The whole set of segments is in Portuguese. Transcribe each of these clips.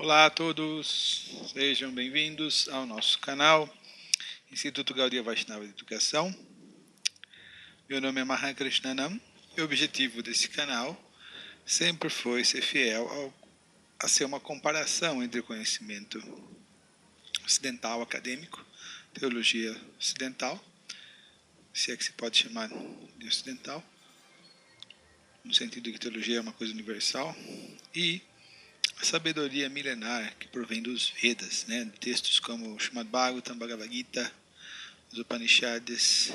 Olá a todos, sejam bem-vindos ao nosso canal Instituto Gaudiya Vaishnava de Educação. Meu nome é Maha Krishnanam e o objetivo desse canal sempre foi ser fiel a ser uma comparação entre o conhecimento ocidental acadêmico, teologia ocidental, se é que se pode chamar de ocidental, no sentido de que teologia é uma coisa universal, e a sabedoria milenar que provém dos Vedas, né? Textos como Srimad Bhagavatam, Bhagavad Gita, os Upanishads,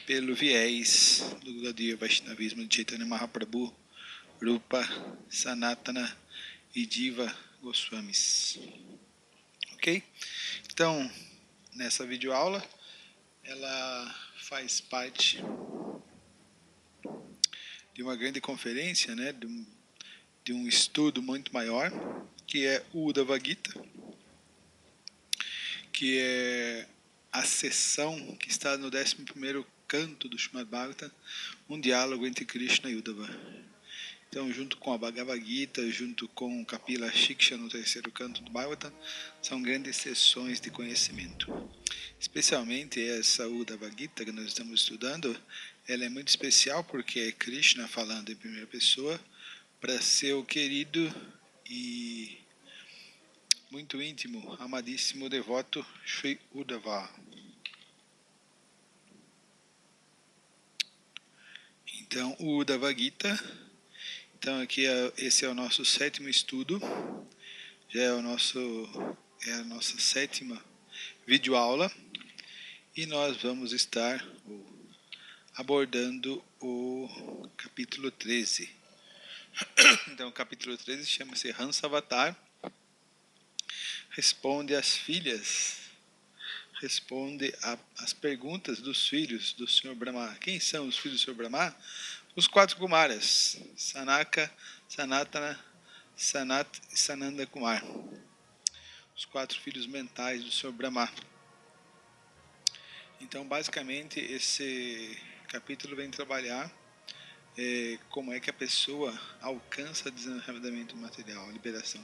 pelo viés do Gaudiya Vaishnavismo de Chaitanya Mahaprabhu, Rupa, Sanatana e Jiva Goswamis. Ok? Então, nessa videoaula, ela faz parte de uma grande conferência, né? De um estudo muito maior, que é o Uddhava Gita, que é a sessão que está no 11º canto do Srimad Bhagavatam, um diálogo entre Krishna e Uddhava. Então, junto com a Bhagavad Gita, junto com o Kapila Shiksha no 3º canto do Bhagavatam, são grandes sessões de conhecimento. Especialmente essa Uddhava Gita que nós estamos estudando, ela é muito especial porque é Krishna falando em primeira pessoa para seu querido e muito íntimo, amadíssimo devoto Sri Uddhava. Então, o Uddhava Gita, então aqui esse é o nosso 7º estudo, já é a nossa 7ª videoaula, e nós vamos estar abordando o capítulo 13. Então, o capítulo 13 chama-se Hansavatar, responde às filhas, responde às perguntas dos filhos do Sr. Brahma. Quem são os filhos do Sr. Brahma? Os 4 Kumaras, Sanaka, Sanatana, Sanat e Sananda Kumar. Os 4 filhos mentais do Sr. Brahma. Então, basicamente, esse capítulo vem trabalhar como é que a pessoa alcança desenraivamento material, a liberação.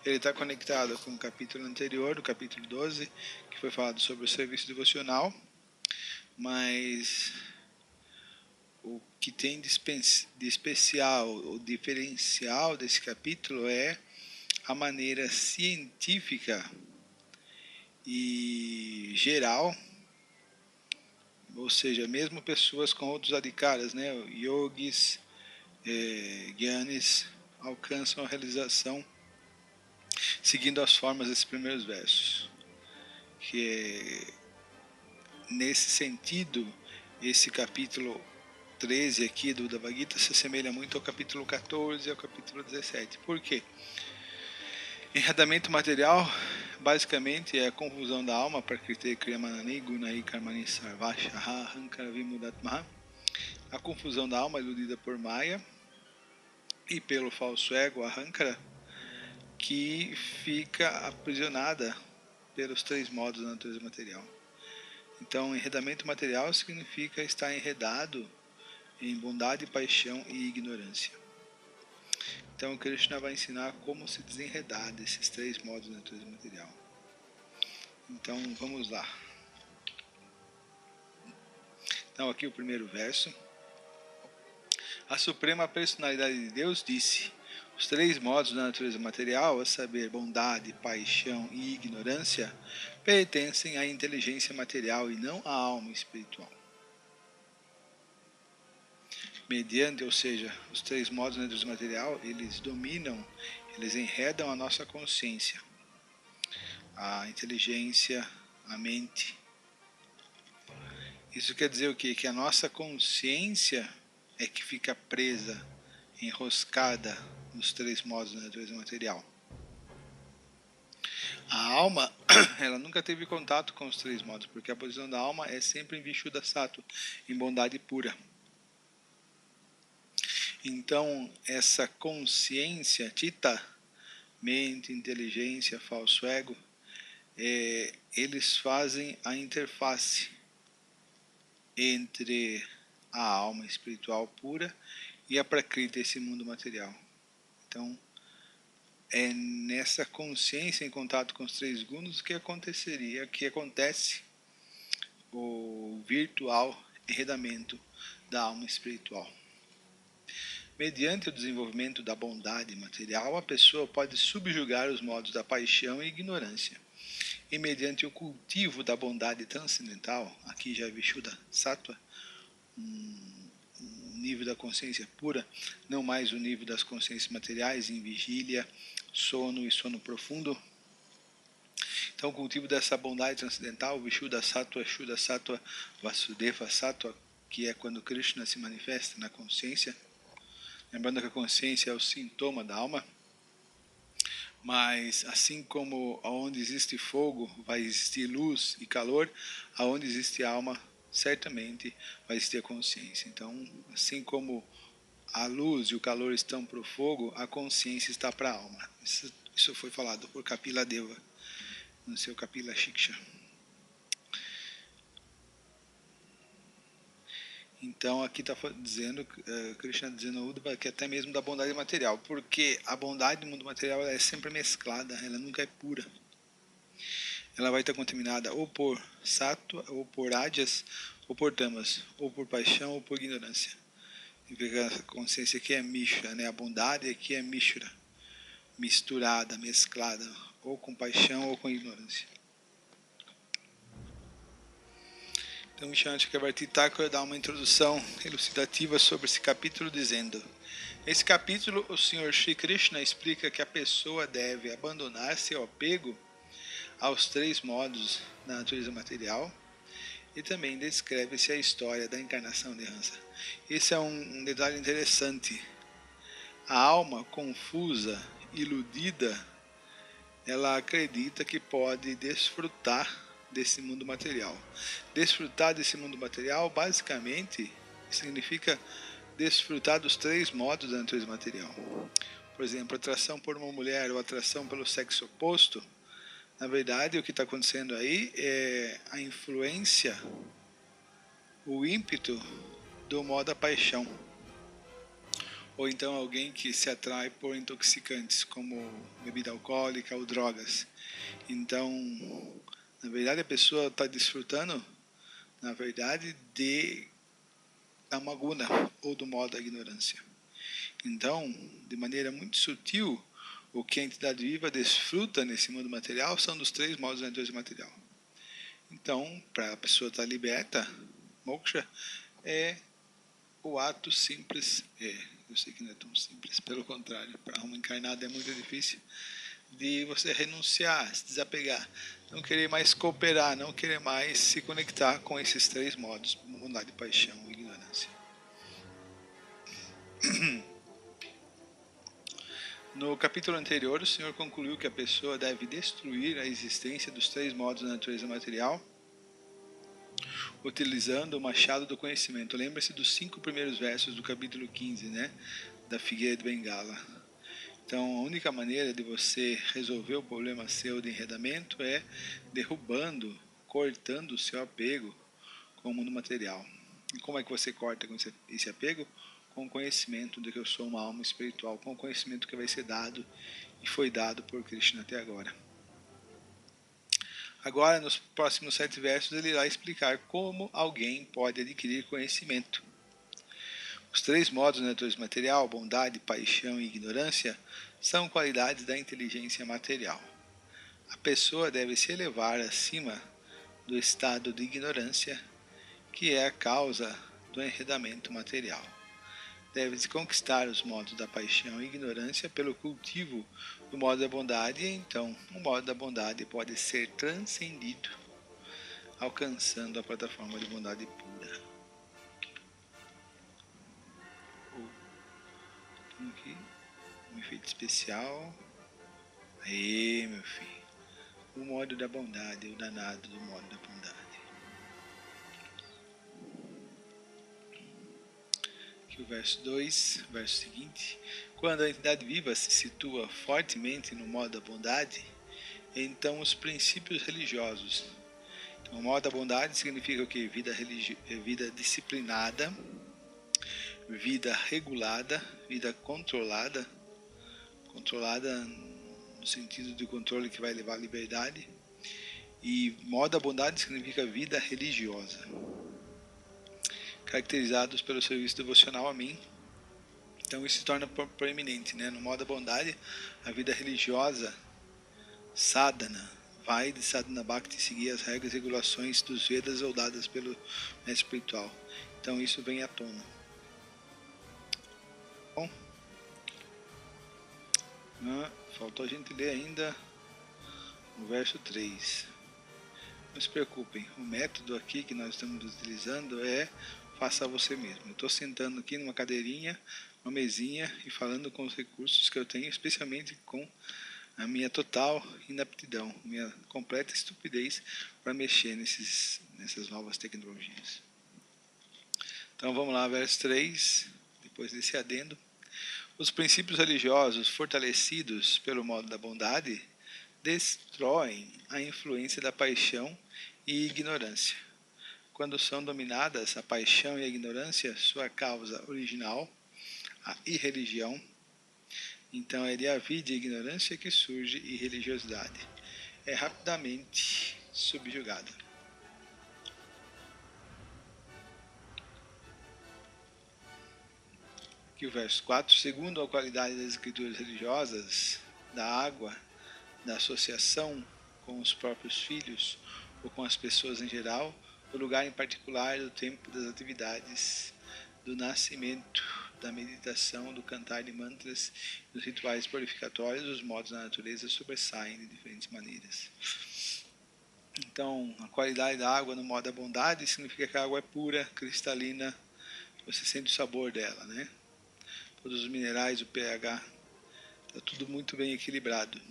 Ele está conectado com o capítulo anterior, o capítulo 12, que foi falado sobre o serviço devocional, mas o que tem de especial, o diferencial desse capítulo é a maneira científica e geral, ou seja, mesmo pessoas com outros adhikaras, né, yogis, gyanis, alcançam a realização seguindo as formas desses primeiros versos. Que nesse sentido, esse capítulo 13 aqui do Uddhava Gita se assemelha muito ao capítulo 14 e ao capítulo 17. Por quê? Enredamento material, basicamente, é a confusão da alma, Prakriti Kriyamanani Gunai Karmani Sarvashaha Hankara Vimudatmaha. A confusão da alma iludida por Maya e pelo falso ego, Ahankara, que fica aprisionada pelos 3 modos da natureza material. Então, enredamento material significa estar enredado em bondade, paixão e ignorância. Então, Krishna vai ensinar como se desenredar desses 3 modos da natureza material. Então, vamos lá. Então, aqui o primeiro verso. A Suprema Personalidade de Deus disse: os 3 modos da natureza material, a saber, bondade, paixão e ignorância, pertencem à inteligência material e não à alma espiritual. Mediante, ou seja, os 3 modos da natureza material, eles dominam, eles enredam a nossa consciência, a inteligência, a mente. Isso quer dizer o quê? Que a nossa consciência é que fica presa, enroscada nos 3 modos da natureza material. A alma, ela nunca teve contato com os 3 modos, porque a posição da alma é sempre em Vishuddha Sattva, em bondade pura. Então, essa consciência, Chitta, mente, inteligência, falso ego, eles fazem a interface entre a alma espiritual pura e a Prakriti, esse mundo material. Então, é nessa consciência em contato com os três gunas que acontece o virtual enredamento da alma espiritual. Mediante o desenvolvimento da bondade material, a pessoa pode subjugar os modos da paixão e ignorância. E mediante o cultivo da bondade transcendental, aqui já é Vishuddha Sattva, um nível da consciência pura, não mais o nível das consciências materiais em vigília, sono e sono profundo. Então, o cultivo dessa bondade transcendental, Vishuddha Sattva, Shuddha Sattva, Vasudeva Sattva, que é quando Krishna se manifesta na consciência. Lembrando que a consciência é o sintoma da alma, mas assim como onde existe fogo vai existir luz e calor, aonde existe alma, certamente vai existir a consciência. Então, assim como a luz e o calor estão para o fogo, a consciência está para a alma. Isso foi falado por Kapila Deva no seu Kapila Shiksha. Então aqui está dizendo, Krishna dizendo Uddhava, que até mesmo da bondade material, porque a bondade do mundo material ela é sempre mesclada, ela nunca é pura. Ela vai estar contaminada ou por sattva, ou por rajas, ou por tamas, ou por paixão, ou por ignorância. E a consciência aqui é mishra, né? A bondade aqui é mishra, misturada, mesclada, ou com paixão ou com ignorância. Então, Shanti Thakur dá uma introdução elucidativa sobre esse capítulo, dizendo: nesse capítulo, o Senhor Shri Krishna explica que a pessoa deve abandonar seu apego aos três modos da natureza material e também descreve-se a história da encarnação de Hansa. Esse é um detalhe interessante. A alma confusa, iludida, ela acredita que pode desfrutar desse mundo material. Desfrutar desse mundo material, basicamente, significa desfrutar dos três modos da natureza material. Por exemplo, atração por uma mulher ou atração pelo sexo oposto. Na verdade, o que está acontecendo aí é a influência, o ímpeto do modo da paixão. Ou então alguém que se atrai por intoxicantes, como bebida alcoólica ou drogas. Então, na verdade, a pessoa está desfrutando, na verdade, da maguna, ou do modo da ignorância. Então, de maneira muito sutil, o que a entidade viva desfruta nesse mundo material são dos três modos da natureza material. Então, para a pessoa estar liberta, moksha é o ato simples, eu sei que não é tão simples, pelo contrário, para uma encarnada é muito difícil, de você renunciar, se desapegar, não querer mais cooperar, não querer mais se conectar com esses três modos, bondade, paixão e ignorância. No capítulo anterior, o Senhor concluiu que a pessoa deve destruir a existência dos três modos da natureza material, utilizando o machado do conhecimento. Lembre-se dos 5 primeiros versos do capítulo 15, né, da figueira de Bengala. Então, a única maneira de você resolver o problema seu de enredamento é derrubando, cortando o seu apego com o mundo material. E como é que você corta com esse apego? Com o conhecimento de que eu sou uma alma espiritual, com o conhecimento que vai ser dado e foi dado por Krishna até agora. Agora, nos próximos 7 versos, ele irá explicar como alguém pode adquirir conhecimento. Os três modos da natureza material, bondade, paixão e ignorância, são qualidades da inteligência material. A pessoa deve se elevar acima do estado de ignorância, que é a causa do enredamento material. Deve-se conquistar os modos da paixão e ignorância pelo cultivo do modo da bondade, e então o modo da bondade pode ser transcendido, alcançando a plataforma de bondade pura. Aqui, um efeito especial. Aí, meu filho. O modo da bondade, o danado do modo da bondade. Aqui o verso 2, verso seguinte. Quando a entidade viva se situa fortemente no modo da bondade, então os princípios religiosos. Então, o modo da bondade significa o quê? Vida disciplinada, vida regulada, vida controlada no sentido de controle que vai levar à liberdade. E modo da bondade significa vida religiosa, caracterizados pelo serviço devocional a mim. Então isso se torna proeminente, né? No modo da bondade, a vida religiosa, sadhana, vai de sadhana bhakti seguir as regras e regulações dos Vedas ou dadas pelo mestre espiritual. Então isso vem à tona. Bom, faltou a gente ler ainda o verso 3. Não se preocupem, o método aqui que nós estamos utilizando é faça você mesmo. Eu estou sentando aqui numa cadeirinha, uma mesinha e falando com os recursos que eu tenho, especialmente com a minha total inaptidão, minha completa estupidez para mexer nessas novas tecnologias. Então vamos lá, verso 3, depois desse adendo. Os princípios religiosos fortalecidos pelo modo da bondade destroem a influência da paixão e ignorância. Quando são dominadas a paixão e a ignorância, sua causa original, a irreligião, então é de avidya e ignorância que surge irreligiosidade. É rapidamente subjugada. Aqui o verso 4. Segundo a qualidade das escrituras religiosas, da água, da associação com os próprios filhos ou com as pessoas em geral, o lugar em particular do tempo das atividades, do nascimento, da meditação, do cantar de mantras, dos rituais purificatórios, os modos da natureza sobressaem de diferentes maneiras. Então, a qualidade da água no modo da bondade significa que a água é pura, cristalina, você sente o sabor dela, né? Todos os minerais, o pH, está tudo muito bem equilibrado.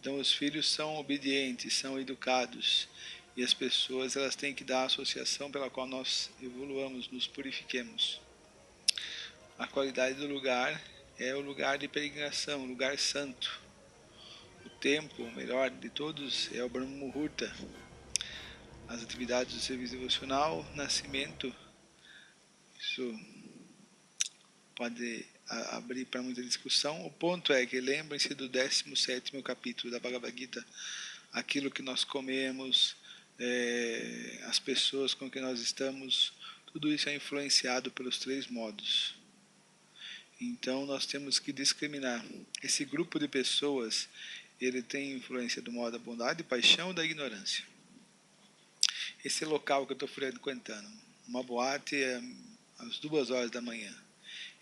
Então os filhos são obedientes, são educados, e as pessoas elas têm que dar a associação pela qual nós evoluamos, nos purifiquemos. A qualidade do lugar é o lugar de peregrinação, o lugar santo. O tempo, o melhor de todos, é o Brahma Muhurta. As atividades do serviço devocional, nascimento, isso pode abrir para muita discussão. O ponto é que lembrem-se do 17º capítulo da Bhagavad Gita, aquilo que nós comemos, as pessoas com quem nós estamos, tudo isso é influenciado pelos 3 modos. Então nós temos que discriminar. Esse grupo de pessoas, ele tem influência do modo da bondade, paixão ou da ignorância. Esse local que eu estou frequentando, uma boate às 2 horas da manhã.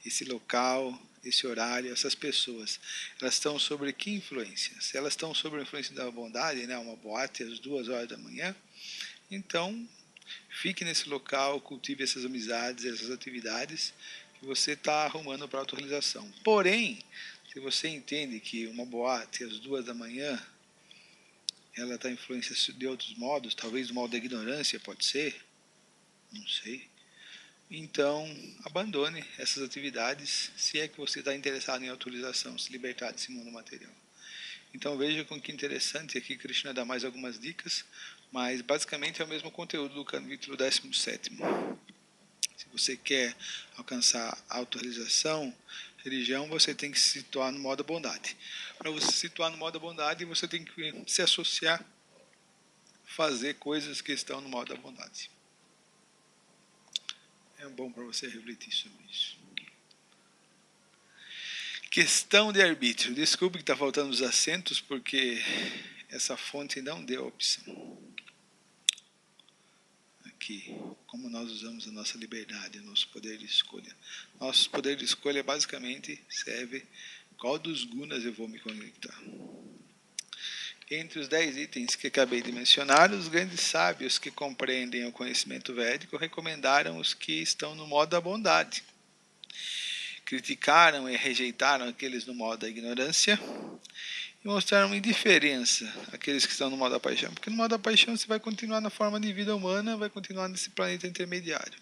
Esse local, esse horário, essas pessoas, elas estão sobre que influência? Se elas estão sobre a influência da bondade, né, uma boate às 2 horas da manhã, então fique nesse local, cultive essas amizades, essas atividades que você está arrumando para a autorrealização. Porém, se você entende que uma boate às 2 da manhã, ela está influenciando de outros modos, talvez do modo da ignorância, pode ser, não sei. Então, abandone essas atividades, se é que você está interessado em autorização, se libertar desse mundo material. Então, veja com que interessante, aqui Krishna dá mais algumas dicas, mas basicamente é o mesmo conteúdo do capítulo 17º. Se você quer alcançar a autorização, religião, você tem que se situar no modo da bondade. Para você se situar no modo da bondade, você tem que se associar, fazer coisas que estão no modo da bondade. É bom para você refletir sobre isso. Questão de arbítrio. Desculpe que está faltando os acentos, porque essa fonte não deu a opção. Aqui, como nós usamos a nossa liberdade, o nosso poder de escolha. Nosso poder de escolha basicamente serve qual dos gunas eu vou me conectar. Entre os 10 itens que acabei de mencionar, os grandes sábios que compreendem o conhecimento védico recomendaram os que estão no modo da bondade. Criticaram e rejeitaram aqueles no modo da ignorância e mostraram indiferença àqueles que estão no modo da paixão. Porque no modo da paixão você vai continuar na forma de vida humana, vai continuar nesse planeta intermediário.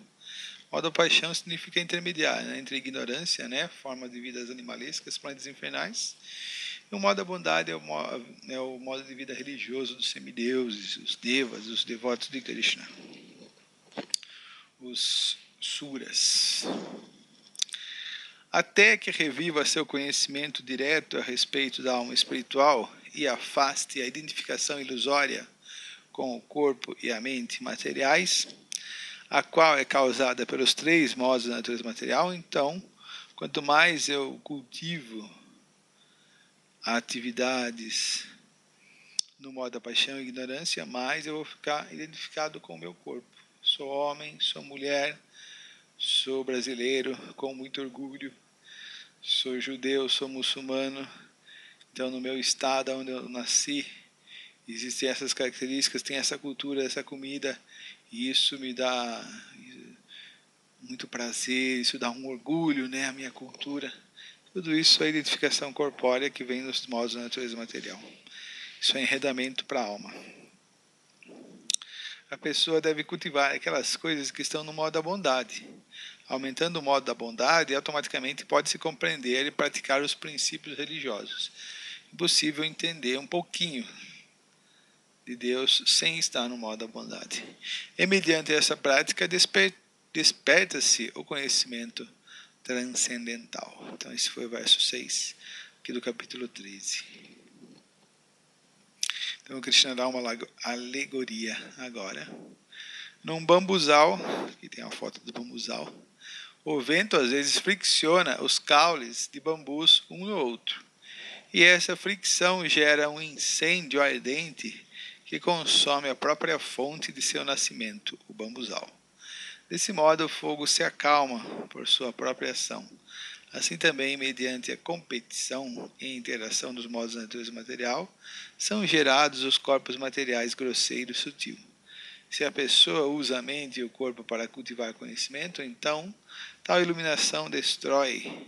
O modo da paixão significa intermediário, né, entre ignorância, né, forma de vidas animalescas, planetas infernais. E o modo da bondade é o modo de vida religioso dos semideuses, os devas, os devotos de Krishna, os suras. até que reviva seu conhecimento direto a respeito da alma espiritual e afaste a identificação ilusória com o corpo e a mente materiais, a qual é causada pelos três modos da natureza material. Então, quanto mais eu cultivo atividades no modo da paixão e ignorância, mais eu vou ficar identificado com o meu corpo. Sou homem, sou mulher, sou brasileiro com muito orgulho, sou judeu, sou muçulmano. Então, no meu estado onde eu nasci, existem essas características, tem essa cultura, essa comida, e isso me dá muito prazer, isso dá um orgulho, né, a minha cultura. Tudo isso é identificação corpórea que vem nos modos da natureza material. Isso é enredamento para a alma. A pessoa deve cultivar aquelas coisas que estão no modo da bondade. Aumentando o modo da bondade, automaticamente pode-se compreender e praticar os princípios religiosos. É possível entender um pouquinho de Deus sem estar no modo da bondade. E mediante essa prática desperta-se o conhecimento transcendental. Então esse foi o verso 6 aqui do capítulo 13. Então o Krishna dá uma alegoria agora. Num bambuzal, aqui tem a foto do bambuzal, o vento às vezes fricciona os caules de bambus um no outro. E essa fricção gera um incêndio ardente que consome a própria fonte de seu nascimento, o bambuzal. Desse modo, o fogo se acalma por sua própria ação. Assim também, mediante a competição e interação dos modos da natureza material, são gerados os corpos materiais grosseiro e sutil. Se a pessoa usa a mente e o corpo para cultivar conhecimento, então tal iluminação destrói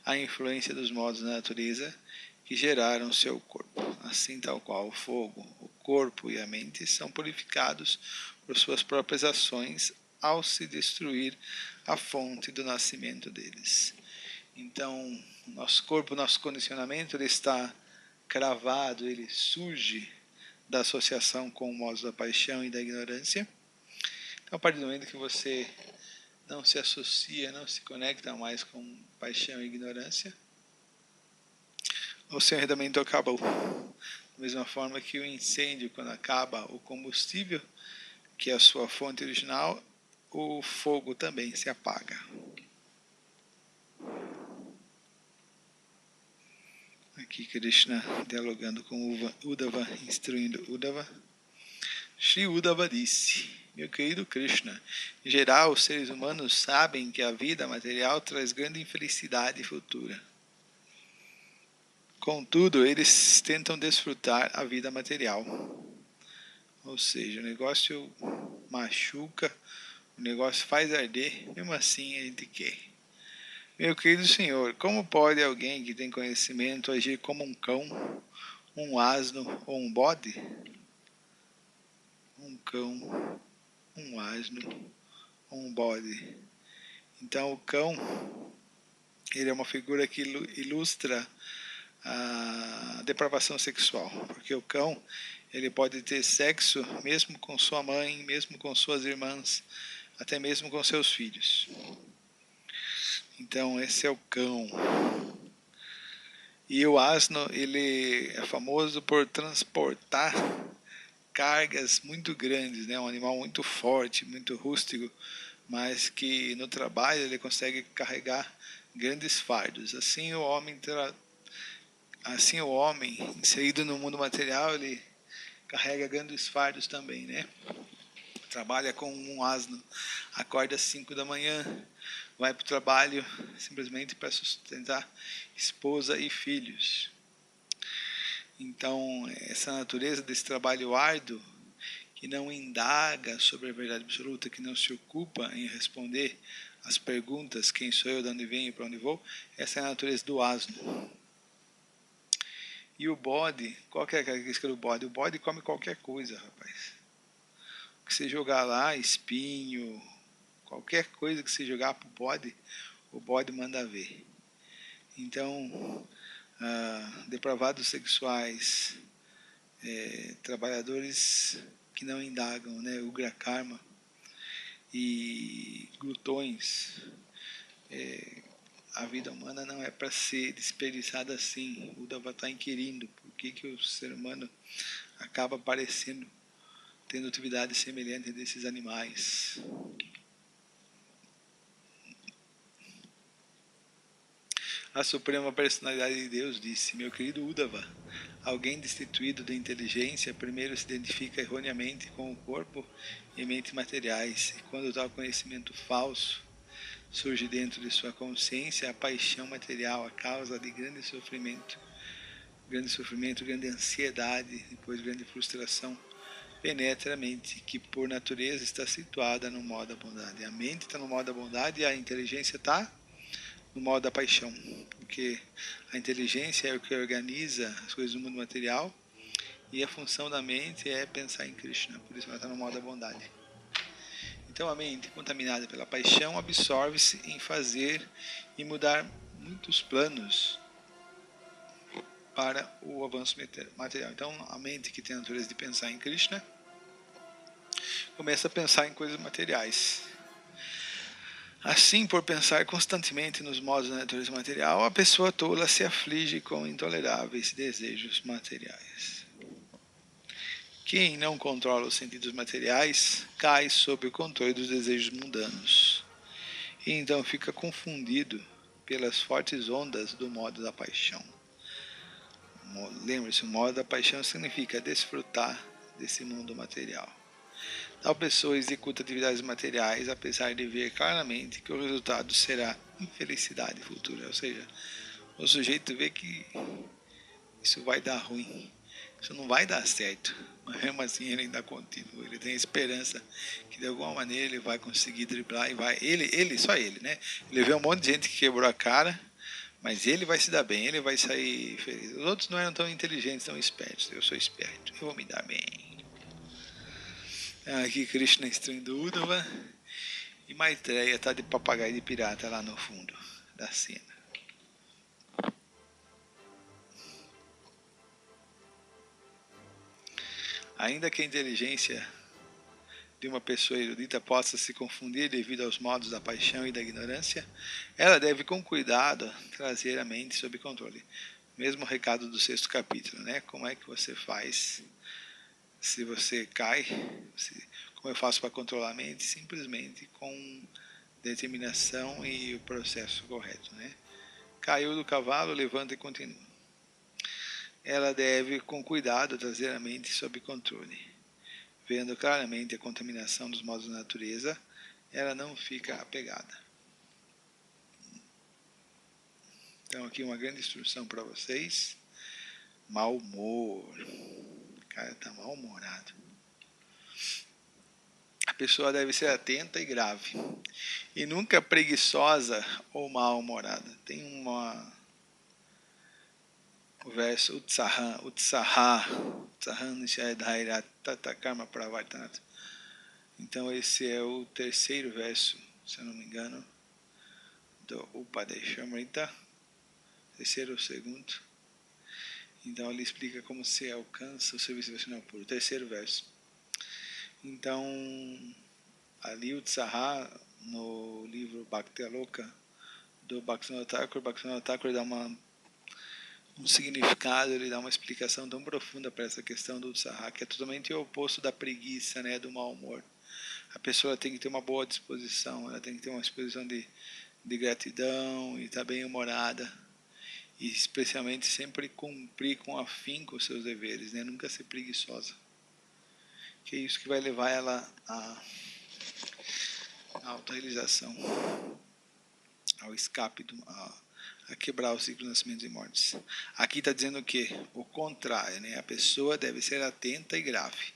a influência dos modos da natureza que geraram seu corpo. Assim, tal qual o fogo, o corpo e a mente são purificados por suas próprias ações ao se destruir a fonte do nascimento deles. Então, nosso corpo, nosso condicionamento, ele está cravado, ele surge da associação com o modo da paixão e da ignorância. Então, a partir do momento que você não se associa, não se conecta mais com paixão e ignorância, o seu enredamento acabou. Da mesma forma que o incêndio, quando acaba o combustível, que é a sua fonte original, o fogo também se apaga. Aqui Krishna dialogando com Uddhava, instruindo Uddhava. Shri Uddhava disse: meu querido Krishna, em geral os seres humanos sabem que a vida material traz grande infelicidade futura. Contudo, eles tentam desfrutar a vida material. Ou seja, o negócio machuca, o negócio faz arder, mesmo assim a gente quer. Meu querido senhor, como pode alguém que tem conhecimento agir como um cão, um asno ou um bode? Um cão, um asno ou um bode. Então o cão, ele é uma figura que ilustra a depravação sexual, porque o cão, ele pode ter sexo mesmo com sua mãe, mesmo com suas irmãs, até mesmo com seus filhos. Então esse é o cão. E o asno, ele é famoso por transportar cargas muito grandes, né? Um animal muito forte, muito rústico, mas que no trabalho ele consegue carregar grandes fardos. Assim o homem inserido no mundo material, ele carrega grandes fardos também, né? Trabalha com um asno, acorda às 5 da manhã, vai para o trabalho simplesmente para sustentar esposa e filhos. Então, essa natureza desse trabalho árduo, que não indaga sobre a verdade absoluta, que não se ocupa em responder as perguntas, quem sou eu, de onde venho e para onde vou, essa é a natureza do asno. E o bode, qual que é a característica do bode? O bode come qualquer coisa, rapaz. O que você jogar lá, espinho, qualquer coisa que você jogar para o bode manda ver. Então, depravados sexuais, trabalhadores que não indagam, né, ugra karma, e glutões, a vida humana não é para ser desperdiçada assim. O Uddhava está inquirindo por que o ser humano acaba parecendo, tendo atividade semelhante desses animais. A Suprema Personalidade de Deus disse: meu querido Uddhava, alguém destituído de inteligência primeiro se identifica erroneamente com o corpo e mente materiais, e quando tal conhecimento falso surge dentro de sua consciência, a paixão material, a causa de grande sofrimento, grande ansiedade, depois grande frustração, penetra a mente, que por natureza está situada no modo da bondade. A mente está no modo da bondade e a inteligência está no modo da paixão, porque a inteligência é o que organiza as coisas do mundo material e a função da mente é pensar em Krishna, por isso ela está no modo da bondade. Então a mente, contaminada pela paixão, absorve-se em fazer e mudar muitos planos para o avanço material. Então a mente que tem a natureza de pensar em Krishna começa a pensar em coisas materiais. Assim, por pensar constantemente nos modos da natureza material, a pessoa tola se aflige com intoleráveis desejos materiais. Quem não controla os sentidos materiais cai sob o controle dos desejos mundanos e então fica confundido pelas fortes ondas do modo da paixão. Lembre-se, o modo da paixão significa desfrutar desse mundo material. Tal pessoa executa atividades materiais apesar de ver claramente que o resultado será infelicidade futura. Ou seja, o sujeito vê que isso vai dar ruim, isso não vai dar certo, mas mesmo assim ele ainda continua, ele tem esperança que de alguma maneira ele vai conseguir driblar e vai, só ele, né? Ele vê um monte de gente que quebrou a cara, mas ele vai se dar bem, ele vai sair feliz. Os outros não eram tão inteligentes, tão espertos. Eu sou esperto, eu vou me dar bem. Aqui Krishna instruindo Uddhava e Maitreya está de papagaio de pirata lá no fundo da cena. Ainda que a inteligência de uma pessoa erudita possa se confundir devido aos modos da paixão e da ignorância, ela deve com cuidado trazer a mente sob controle. Mesmo recado do 6º capítulo, né? Como é que você faz se você cai? Como eu faço para controlar a mente? Simplesmente com determinação e o processo correto, né? Caiu do cavalo, levanta e continua. Ela deve, com cuidado, trazer a mente sob controle. Vendo claramente a contaminação dos modos da natureza, ela não fica apegada. Então aqui uma grande instrução para vocês. Mau humor. O cara está mal-humorado. A pessoa deve ser atenta e grave. E nunca preguiçosa ou mal-humorada. Tem o verso Utsaha Nishayadhaira Tata Karma Pravartanat. Então esse é o 3º verso, se eu não me engano, do Upadeshamrita, 3º ou 2º. Então ele explica como se alcança o serviço devocional puro, 3º verso. Então ali o Utsaha, no livro Bhakti Aloka do Bhaktivinoda Thakur dá um significado, ele dá uma explicação tão profunda para essa questão do Utsaha, que é totalmente o oposto da preguiça, né, do mau humor. A pessoa tem que ter uma boa disposição, ela tem que ter uma disposição de gratidão e estar bem humorada. E especialmente sempre cumprir com afinco os seus deveres, né? Nunca ser preguiçosa. Que é isso que vai levar ela à autorrealização, ao escape, a quebrar o ciclo de nascimentos e mortes. Aqui está dizendo o quê? O contrário, né? A pessoa deve ser atenta e grave,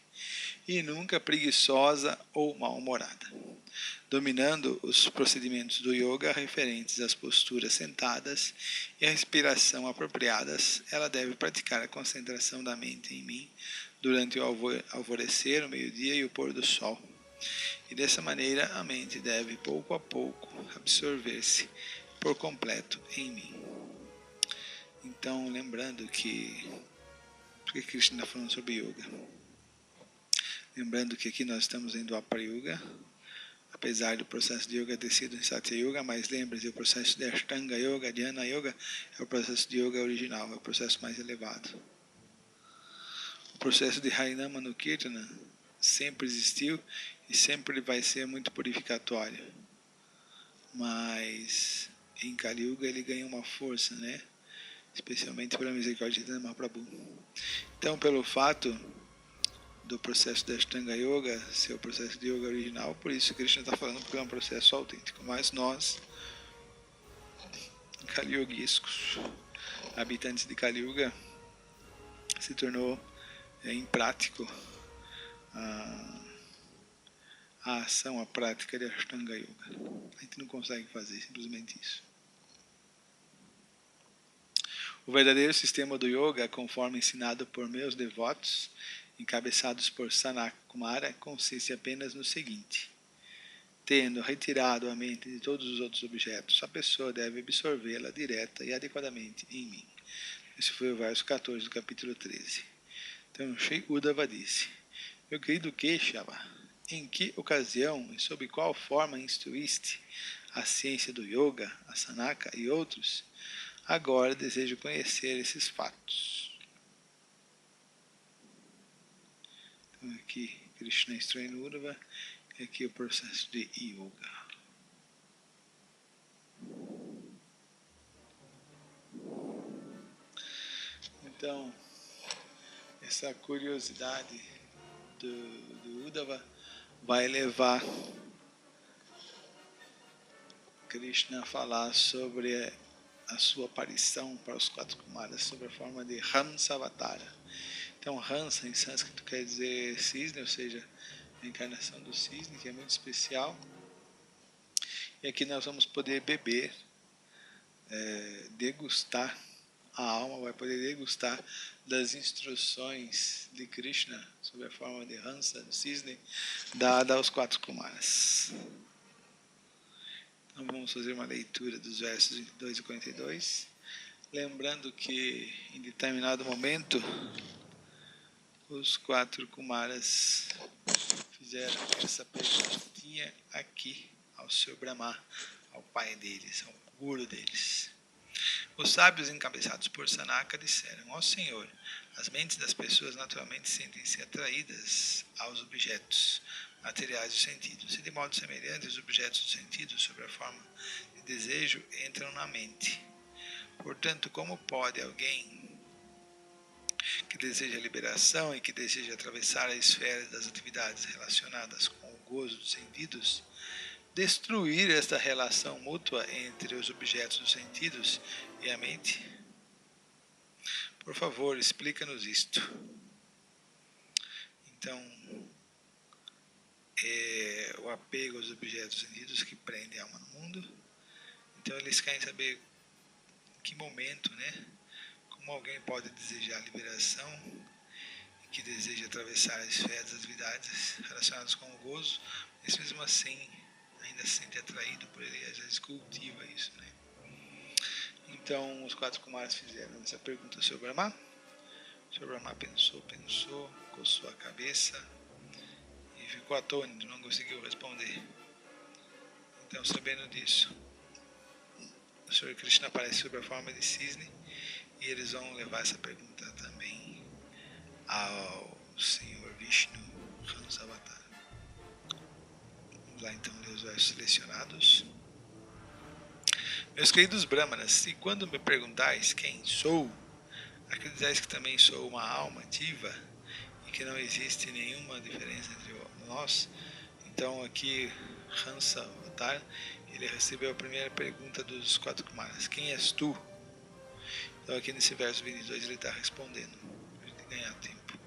e nunca preguiçosa ou mal-humorada, dominando os procedimentos do yoga referentes às posturas sentadas e à respiração apropriadas. Ela deve praticar a concentração da mente em mim durante o alvorecer, o meio-dia e o pôr do sol. E dessa maneira a mente deve pouco a pouco absorver-se por completo em mim. Então, lembrando que porque Krishna está falando sobre yoga? Lembrando que aqui nós estamos em Dwapara Yuga, apesar do processo de yoga ter sido em Satya Yoga, mas lembre-se, o processo de Ashtanga Yoga, Dhyana Yoga, é o processo de yoga original, é o processo mais elevado. O processo de Harinama no Kirtana sempre existiu e sempre vai ser muito purificatório. Mas em Kali Yuga ele ganha uma força, né? Especialmente pela misericórdia de Mahaprabhu. Então, pelo fato do processo da Ashtanga Yoga ser o processo de yoga original, por isso Krishna está falando porque é um processo autêntico. Mas nós, Kali Yogiscos, habitantes de Kali Yuga, se tornou imprático a ação, a prática de Ashtanga Yoga. A gente não consegue fazer simplesmente isso. O verdadeiro sistema do yoga, conforme ensinado por meus devotos, encabeçados por Sanaka Kumara, consiste apenas no seguinte: tendo retirado a mente de todos os outros objetos, a pessoa deve absorvê-la direta e adequadamente em mim. Esse foi o verso 14 do capítulo 13. Então, Sri Uddhava disse: meu querido Keshava, em que ocasião e sob qual forma instruíste a ciência do yoga, a Sanaka e outros? Agora desejo conhecer esses fatos. Então aqui Krishna instruindo Uddhava, e aqui o processo de yoga. Então, essa curiosidade do Uddhava vai levar Krishna a falar sobre a sua aparição para os 4 Kumaras, sobre a forma de Hansa Avatara. Então, Hansa em sânscrito quer dizer cisne, ou seja, a encarnação do cisne, que é muito especial. E aqui nós vamos poder beber, degustar, a alma vai poder degustar das instruções de Krishna sobre a forma de Hansa, do cisne, dada aos 4 Kumaras. Então vamos fazer uma leitura dos versos 22 e 42, lembrando que em determinado momento os 4 Kumaras fizeram essa perguntinha aqui ao Sr. Brahma, ao pai deles, ao guru deles. Os sábios encabeçados por Sanaka disseram: ó Senhor, as mentes das pessoas naturalmente sentem-se atraídas aos objetos materiais dos sentidos, e de modo semelhante os objetos dos sentidos, sob a forma de desejo, entram na mente. Portanto, como pode alguém que deseja liberação e que deseja atravessar a esfera das atividades relacionadas com o gozo dos sentidos, destruir esta relação mútua entre os objetos dos sentidos e a mente? Por favor, explica-nos isto. Então, é o apego aos objetos dos sentidos que prende a alma no mundo. Então, eles querem saber em que momento, né? Como alguém pode desejar liberação e que deseja atravessar a esfera das atividades relacionadas com o gozo, mas mesmo assim ainda se sente atraído por ele, às vezes cultiva isso, né? Então os 4 Kumaras fizeram essa pergunta ao Sr. Brahma. O Sr. Brahma pensou, coçou a cabeça e ficou atônito, não conseguiu responder. Então, sabendo disso, o Sr. Krishna aparece sob a forma de cisne e eles vão levar essa pergunta também ao Sr. Vishnu Hansa Avatara. Vamos lá então ler os versos selecionados. Meus queridos Brahmanas, e quando me perguntais quem sou, acreditais que também sou uma alma ativa e que não existe nenhuma diferença entre nós? Então aqui Hansa Avatar, ele recebeu a primeira pergunta dos 4 Kumaras: quem és tu? Então aqui nesse verso 22 ele está respondendo, para a gente ganhar tempo.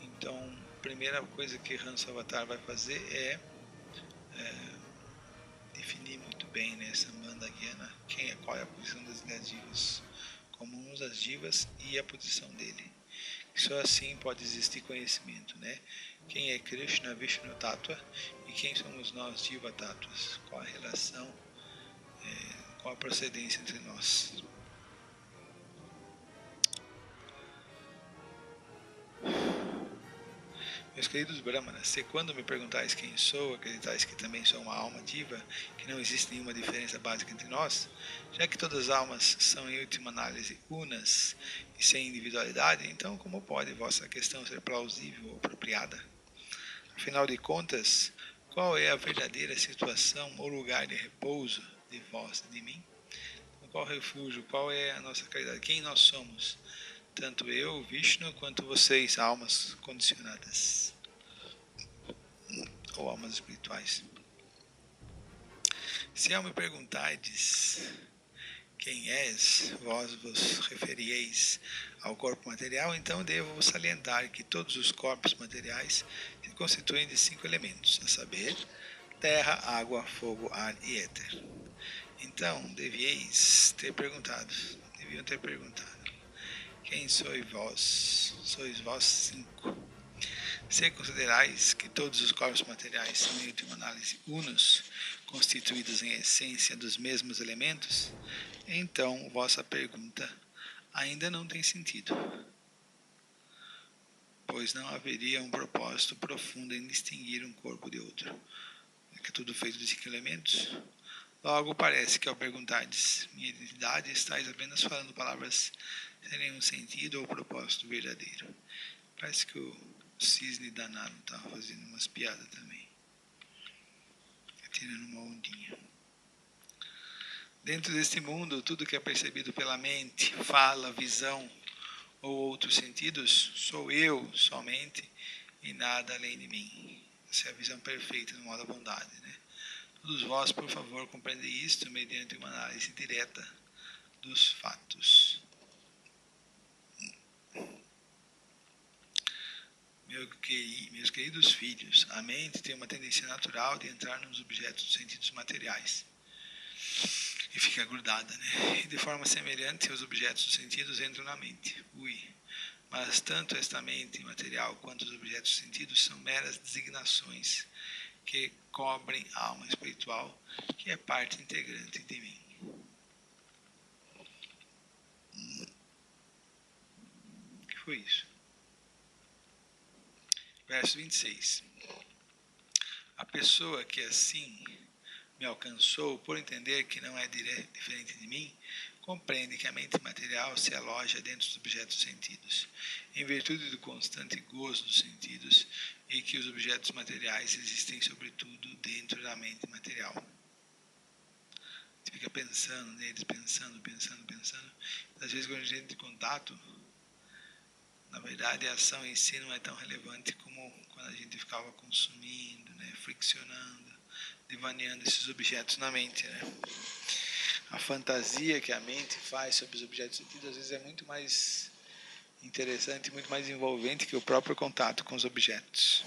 Então a primeira coisa que Hansa Avatar vai fazer é definir muito bem nessa Manda Gyana qual é a posição das 10 divas comuns, das divas, e a posição dele. Só assim pode existir conhecimento, né? Quem é Krishna, Vishnu Tattva, e quem somos nós, Diva Tattvas? Qual a relação, qual a procedência entre nós? Meus queridos Brahmanas, se quando me perguntais quem sou, acreditais que também sou uma alma diva, que não existe nenhuma diferença básica entre nós, já que todas as almas são em última análise unas e sem individualidade, então como pode vossa questão ser plausível ou apropriada? Afinal de contas, qual é a verdadeira situação ou lugar de repouso de vós e de mim? Qual refúgio, qual é a nossa caridade, quem nós somos? Tanto eu, Vishnu, quanto vocês, almas condicionadas ou almas espirituais. Se ao me perguntardes quem és, vós vos referieis ao corpo material, então devo salientar que todos os corpos materiais se constituem de 5 elementos, a saber, terra, água, fogo, ar e éter. Então, deviam ter perguntado, quem sois vós? Sois vós 5. Se considerais que todos os corpos materiais são, em última análise, unos, constituídos em essência dos mesmos elementos, então vossa pergunta ainda não tem sentido, pois não haveria um propósito profundo em distinguir um corpo de outro. É que é tudo feito de 5 elementos. Logo, parece que ao perguntardes minha identidade, estáis apenas falando palavras sem nenhum sentido ou propósito verdadeiro. Parece que o cisne danado estava fazendo umas piadas também, tirando uma ondinha. Dentro deste mundo, tudo que é percebido pela mente, fala, visão ou outros sentidos, sou eu somente e nada além de mim. Essa é a visão perfeita do modo da bondade, né? Todos vós, por favor, compreendem isto mediante uma análise direta dos fatos. Meus queridos filhos, a mente tem uma tendência natural de entrar nos objetos dos sentidos materiais e fica grudada, né? E de forma semelhante, os objetos dos sentidos entram na mente. Mas tanto esta mente material quanto os objetos dos sentidos são meras designações que cobrem a alma espiritual, que é parte integrante de mim. O que foi isso? Verso 26. A pessoa que assim me alcançou, por entender que não é diferente de mim, compreende que a mente material se aloja dentro dos objetos dos sentidos, em virtude do constante gozo dos sentidos, e que os objetos materiais existem sobretudo dentro da mente material. A gente fica pensando neles, pensando. Às vezes, quando a gente entra em contato, na verdade, a ação em si não é tão relevante como quando a gente ficava consumindo, né, friccionando, devaneando esses objetos na mente, né? A fantasia que a mente faz sobre os objetos sentidos às vezes é muito mais interessante, muito mais envolvente que o próprio contato com os objetos.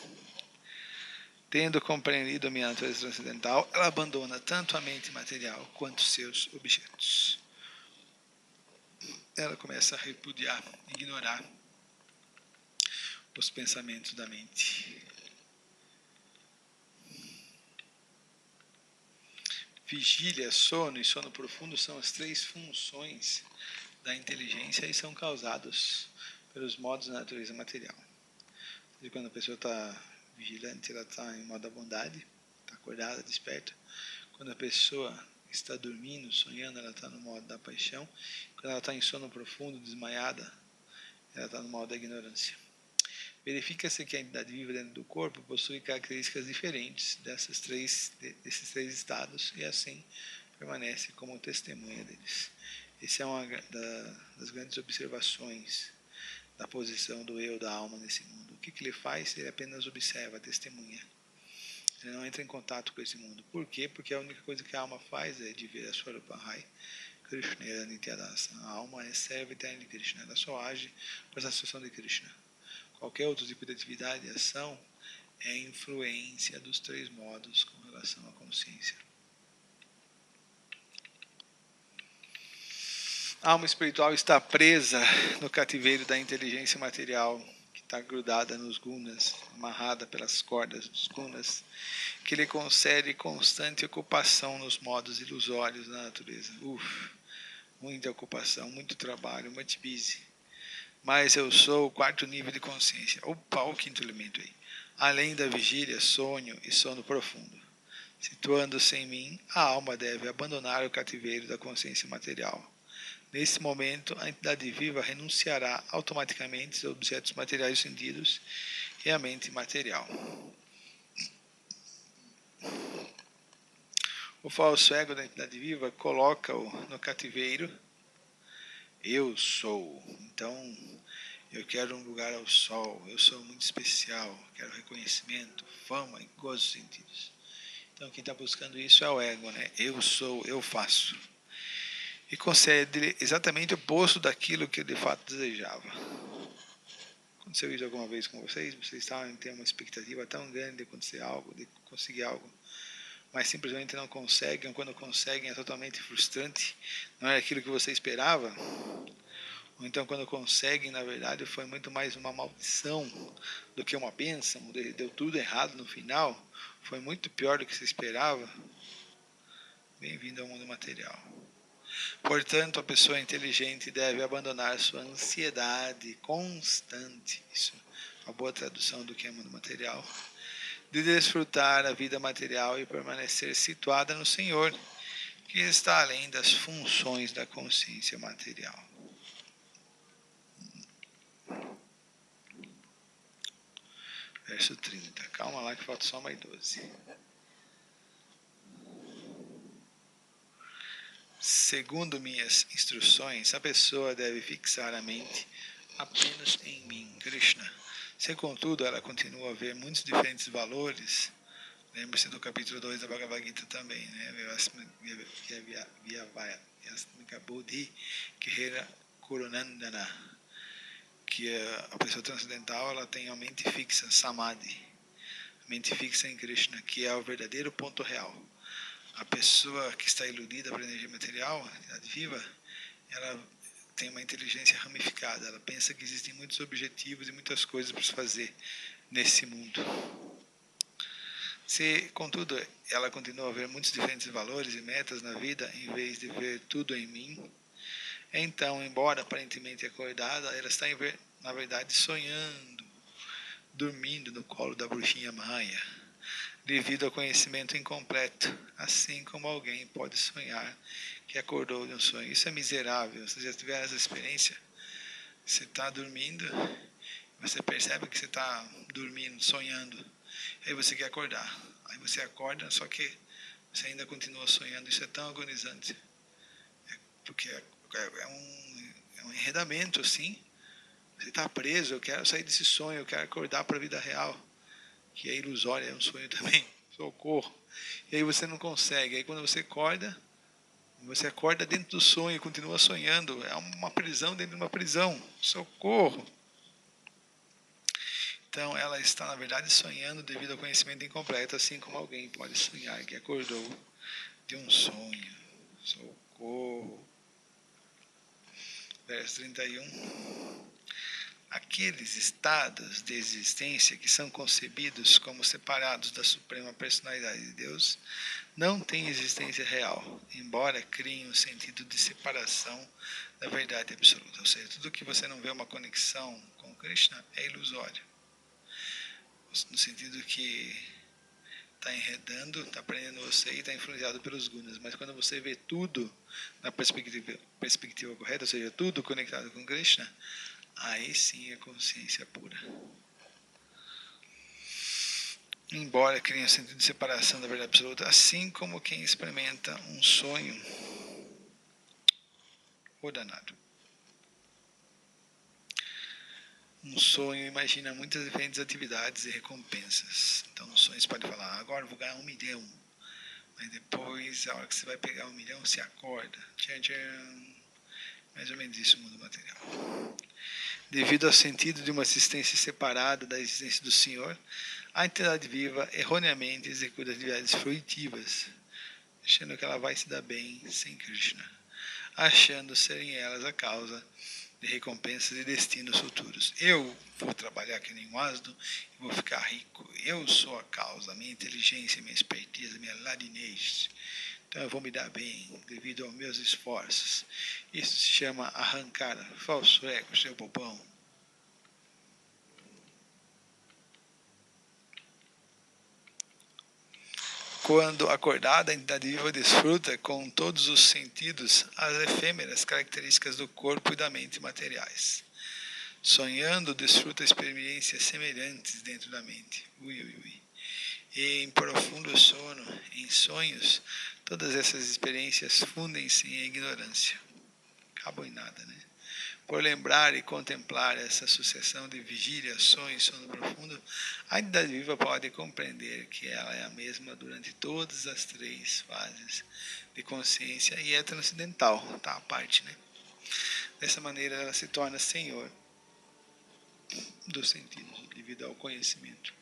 Tendo compreendido a minha natureza transcendental, ela abandona tanto a mente material quanto seus objetos. Ela começa a repudiar, ignorar os pensamentos da mente. Vigília, sono e sono profundo são as 3 funções da inteligência e são causados pelos modos da natureza material. E quando a pessoa está vigilante, ela está em modo da bondade, está acordada, desperta. Quando a pessoa está dormindo, sonhando, ela está no modo da paixão. Quando ela está em sono profundo, desmaiada, ela está no modo da ignorância. Verifica-se que a entidade viva dentro do corpo possui características diferentes desses três estados e assim permanece como testemunha deles. Essa é uma das grandes observações da posição do eu, da alma nesse mundo. O que ele faz? Ele apenas observa, testemunha. Ele não entra em contato com esse mundo. Por quê? Porque a única coisa que a alma faz é de ver a Swarupahai, Krishna Nityadasa. A alma é serva eterna de Krishna. Ela só age para a satisfação de Krishna. Qualquer outro tipo de atividade e ação é influência dos 3 modos com relação à consciência. A alma espiritual está presa no cativeiro da inteligência material, que está grudada nos gunas, amarrada pelas cordas dos gunas, que lhe concede constante ocupação nos modos ilusórios da natureza. Muita ocupação, muito trabalho, muito busy. Mas eu sou o 4º nível de consciência. Opa, o 5º elemento aí. Além da vigília, sonho e sono profundo. Situando-se em mim, a alma deve abandonar o cativeiro da consciência material. Nesse momento, a entidade viva renunciará automaticamente aos objetos materiais sentidos e à mente material. O falso ego da entidade viva coloca-o no cativeiro. Eu sou. Então, eu quero um lugar ao sol. Eu sou muito especial. Quero reconhecimento, fama e gozos sentidos. Então, quem está buscando isso é o ego, né? Eu sou, eu faço. E concede exatamente o oposto daquilo que ele de fato desejava. Aconteceu isso alguma vez com vocês? Vocês estavam tendo uma expectativa tão grande de acontecer algo, de conseguir algo, mas simplesmente não conseguem, quando conseguem é totalmente frustrante, não é aquilo que você esperava? Ou então quando conseguem, na verdade, foi muito mais uma maldição do que uma bênção, deu tudo errado no final, foi muito pior do que se esperava? Bem-vindo ao mundo material. Portanto, a pessoa inteligente deve abandonar sua ansiedade constante, isso é uma boa tradução do que é mundo material, de desfrutar a vida material e permanecer situada no Senhor, que está além das funções da consciência material. Verso 30. Calma lá que falta só mais 12. Segundo minhas instruções, a pessoa deve fixar a mente apenas em mim, Krishna. Se, contudo, ela continua a ver muitos diferentes valores, lembre-se do capítulo 2 da Bhagavad Gita também, né? Que a pessoa transcendental ela tem a mente fixa, Samadhi, a mente fixa em Krishna, que é o verdadeiro ponto real. A pessoa que está iludida pela energia material, a viva, ela tem uma inteligência ramificada, ela pensa que existem muitos objetivos e muitas coisas para se fazer nesse mundo. Se, contudo, ela continua a ver muitos diferentes valores e metas na vida, em vez de ver tudo em mim, então, embora aparentemente acordada, ela está, na verdade, sonhando, dormindo no colo da bruxinha Maya, devido ao conhecimento incompleto, assim como alguém pode sonhar que acordou de um sonho. Isso é miserável. Vocês já tiveram essa experiência? Você está dormindo, você percebe que você está dormindo, sonhando, aí você quer acordar. Aí você acorda, só que você ainda continua sonhando. Isso é tão agonizante. Porque é um enredamento, assim. Você está preso, eu quero sair desse sonho, eu quero acordar para a vida real, que é ilusória, é um sonho também. Socorro. E aí você não consegue. Aí quando você acorda dentro do sonho e continua sonhando. É uma prisão dentro de uma prisão. Socorro. Então ela está, na verdade, sonhando devido ao conhecimento incompleto, assim como alguém pode sonhar que acordou de um sonho. Socorro. Verso 31. Aqueles estados de existência que são concebidos como separados da suprema personalidade de Deus não têm existência real, embora criem um sentido de separação da verdade absoluta. Ou seja, tudo que você não vê uma conexão com Krishna é ilusório. No sentido que está enredando, está prendendo você e está influenciado pelos gunas. Mas quando você vê tudo na perspectiva correta, ou seja, tudo conectado com Krishna, aí sim é consciência pura. Embora crie um sentido de separação da verdade absoluta, assim como quem experimenta um sonho, o danado. Um sonho imagina muitas diferentes atividades e recompensas. Então, no sonho você pode falar, agora eu vou ganhar 1 milhão. Mas depois, a hora que você vai pegar 1 milhão, você acorda. Tchan, tchan. Mais ou menos isso, o mundo material. Devido ao sentido de uma existência separada da existência do Senhor, a entidade viva erroneamente executa atividades fruitivas, achando que ela vai se dar bem sem Krishna, achando serem elas a causa de recompensas e destinos futuros. Eu vou trabalhar que nem um asno e vou ficar rico. Eu sou a causa, minha inteligência, minha expertise, minha ladinez. Então eu vou me dar bem devido aos meus esforços. Isso se chama arrancar falso ego, seu bobão. Quando acordada, a entidade viva desfruta com todos os sentidos as efêmeras características do corpo e da mente materiais. Sonhando, desfruta experiências semelhantes dentro da mente. E em profundo sono, em sonhos, todas essas experiências fundem-se em ignorância. Acabam em nada, né? Por lembrar e contemplar essa sucessão de vigília, sonho e sono profundo, a entidade viva pode compreender que ela é a mesma durante todas as três fases de consciência e é transcendental, tá? A parte, né? Dessa maneira, ela se torna senhor dos sentidos devido ao conhecimento.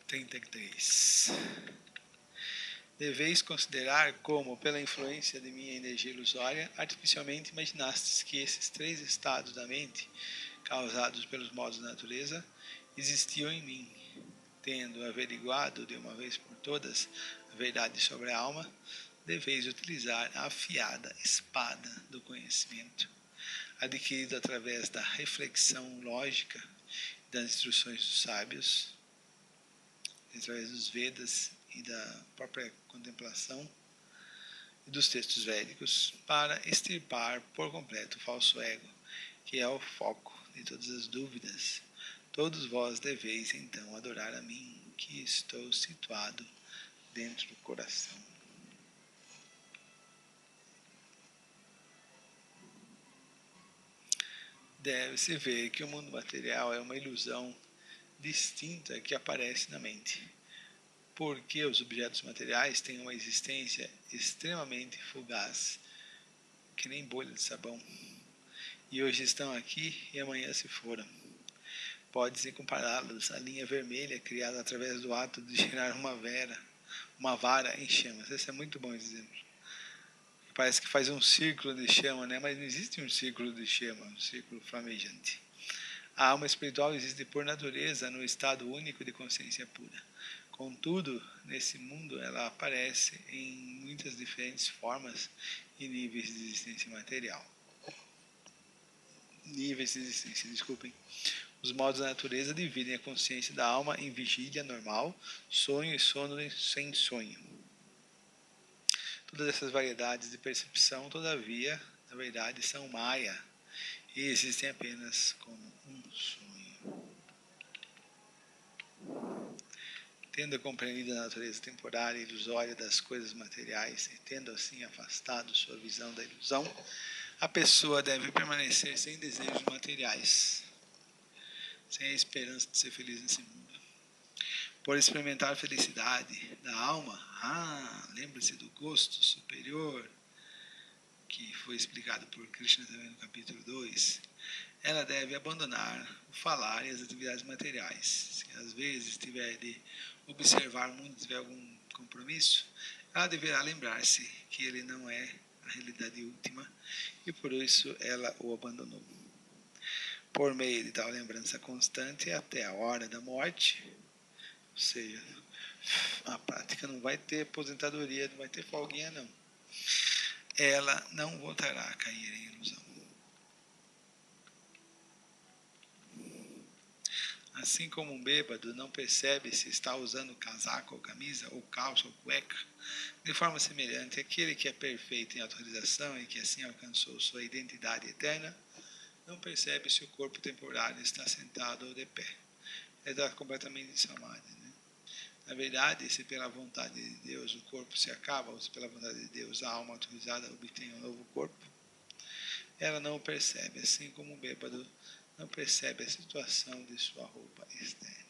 33. Deveis considerar como, pela influência de minha energia ilusória, artificialmente imaginastes que esses três estados da mente, causados pelos modos da natureza, existiam em mim. Tendo averiguado de uma vez por todas a verdade sobre a alma, deveis utilizar a afiada espada do conhecimento, adquirido através da reflexão lógica e das instruções dos sábios, através dos Vedas e da própria contemplação e dos textos védicos, para extirpar por completo o falso ego, que é o foco de todas as dúvidas. Todos vós deveis então adorar a mim, que estou situado dentro do coração. Deve-se ver que o mundo material é uma ilusão distinta que aparece na mente, porque os objetos materiais têm uma existência extremamente fugaz, que nem bolha de sabão, e hoje estão aqui e amanhã se foram. Pode-se compará-los à linha vermelha criada através do ato de girar uma vara em chamas. Esse é muito bom exemplo. Parece que faz um círculo de chama, né? Mas não existe um círculo de chama, um círculo flamejante. A alma espiritual existe por natureza no estado único de consciência pura. Contudo, nesse mundo ela aparece em muitas diferentes formas e níveis de existência material. Os modos da natureza dividem a consciência da alma em vigília normal, sonho e sono sem sonho. Todas essas variedades de percepção, todavia, na verdade, são Maya e existem apenas como um sonho. Tendo compreendido a natureza temporária e ilusória das coisas materiais e tendo assim afastado sua visão da ilusão, a pessoa deve permanecer sem desejos materiais, sem a esperança de ser feliz nesse mundo. Por experimentar a felicidade da alma, lembre-se do gosto superior, que foi explicado por Krishna também no capítulo 2, ela deve abandonar o falar e as atividades materiais. Se às vezes tiver de observar o mundo, tiver algum compromisso, ela deverá lembrar-se que ele não é a realidade última e por isso ela o abandonou. Por meio de tal lembrança constante até a hora da morte, ou seja, a prática não vai ter aposentadoria, não vai ter folguinha não. Ela não voltará a cair em ilusão. Assim como um bêbado não percebe se está usando casaco ou camisa, ou calça ou cueca, de forma semelhante, aquele que é perfeito em autorização e que assim alcançou sua identidade eterna, não percebe se o corpo temporário está sentado ou de pé. Ele está completamente em samadhi, né? Na verdade, se pela vontade de Deus o corpo se acaba, ou se pela vontade de Deus a alma autorizada obtém um novo corpo, ela não o percebe, assim como o bêbado não percebe a situação de sua roupa externa.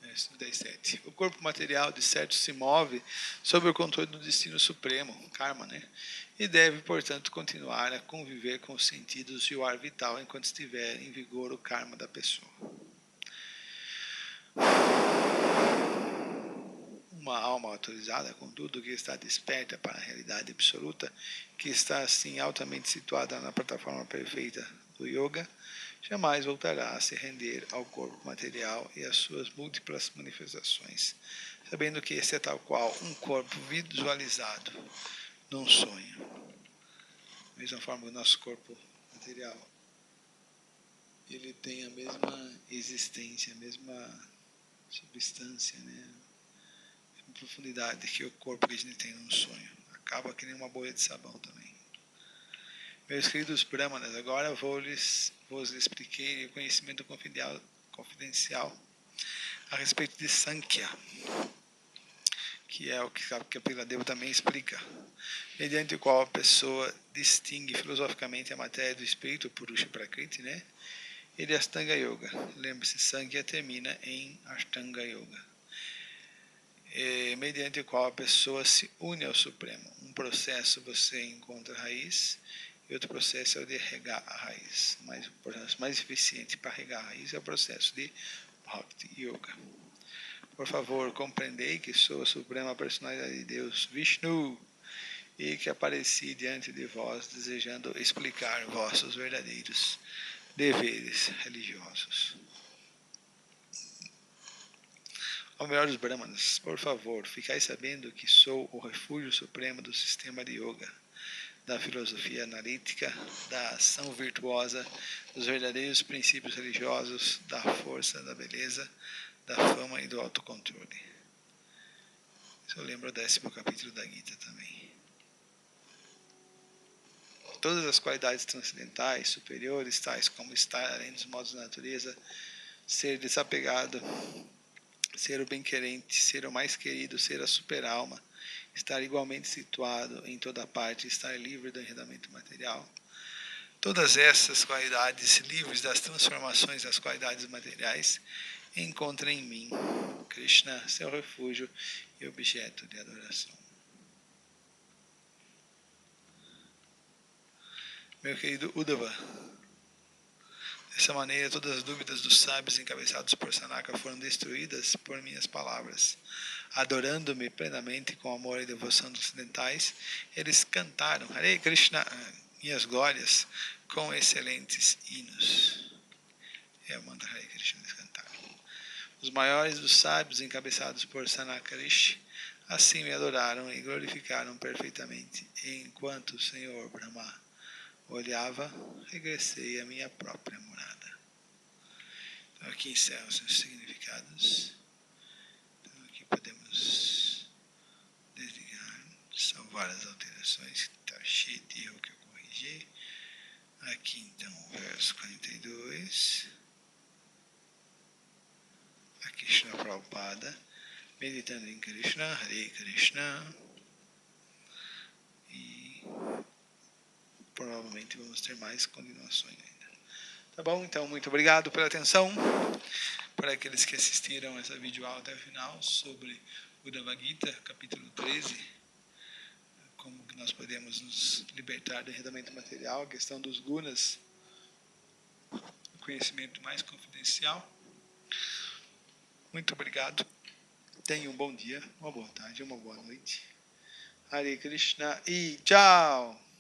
Verso 37. O corpo material, de certo, se move sob o controle do destino supremo, karma, né? E deve, portanto, continuar a conviver com os sentidos e o ar vital enquanto estiver em vigor o karma da pessoa. Uma alma autorizada, contudo, que está desperta para a realidade absoluta, que está assim altamente situada na plataforma perfeita do yoga, jamais voltará a se render ao corpo material e às suas múltiplas manifestações, sabendo que esse é tal qual um corpo visualizado num sonho. Da mesma forma que o nosso corpo material ele tem a mesma existência, a mesma substância, né? A mesma profundidade que o corpo que a gente tem num sonho. Acaba que nem uma bolha de sabão também. Meus queridos Brahmanas, agora vos expliquei o conhecimento confidencial a respeito de Sankhya, que é o que Kapila também explica, mediante o qual a pessoa distingue filosoficamente a matéria do espírito, Purusha Prakriti, né? E de Ashtanga Yoga. Lembre-se, Sankhya termina em Ashtanga Yoga. Mediante o qual a pessoa se une ao Supremo. Um processo você encontra a raiz, e outro processo é o de regar a raiz. Mas o processo mais eficiente para regar a raiz é o processo de Bhakti Yoga. Por favor, compreendei que sou a Suprema Personalidade de Deus, Vishnu, e que apareci diante de vós desejando explicar vossos verdadeiros deveres religiosos. Ao melhor dos Brahmanas, por favor, ficai sabendo que sou o refúgio supremo do sistema de yoga, da filosofia analítica, da ação virtuosa, dos verdadeiros princípios religiosos, da força, da beleza, da fama e do autocontrole. Isso eu lembro do 10º capítulo da Gita também. Todas as qualidades transcendentais, superiores, tais como estar além dos modos da natureza, ser desapegado, ser o bem-querente, ser o mais querido, ser a super-alma, estar igualmente situado em toda parte, estar livre do enredamento material. Todas essas qualidades, livres das transformações das qualidades materiais, encontram em mim, Krishna, seu refúgio e objeto de adoração. Meu querido Uddhava, dessa maneira todas as dúvidas dos sábios encabeçados por Sanaka foram destruídas por minhas palavras. Adorando-me plenamente com amor e devoção transcendentais, eles cantaram Hare Krishna, minhas glórias, com excelentes hinos. É o mantra Hare Krishna, eles cantaram. Os maiores dos sábios encabeçados por Sanaka Rishi assim me adoraram e glorificaram perfeitamente. E enquanto o Senhor Brahma olhava, regressei à minha própria morada. Então aqui encerram os seus significados. Então aqui podemos desligar, salvar as alterações, que está cheio de erro que eu corrigi. Aqui então o verso 42. Aqui Krishna Prabhupada, meditando em Krishna, Hare Krishna. E provavelmente vamos ter mais continuações ainda. Tá bom? Então, muito obrigado pela atenção. Para aqueles que assistiram essa videoaula até o final sobre o Bhagavad Gita, capítulo 13, como que nós podemos nos libertar do enredamento material, a questão dos gunas, o conhecimento mais confidencial. Muito obrigado. Tenha um bom dia, uma boa tarde, uma boa noite. Hare Krishna e tchau!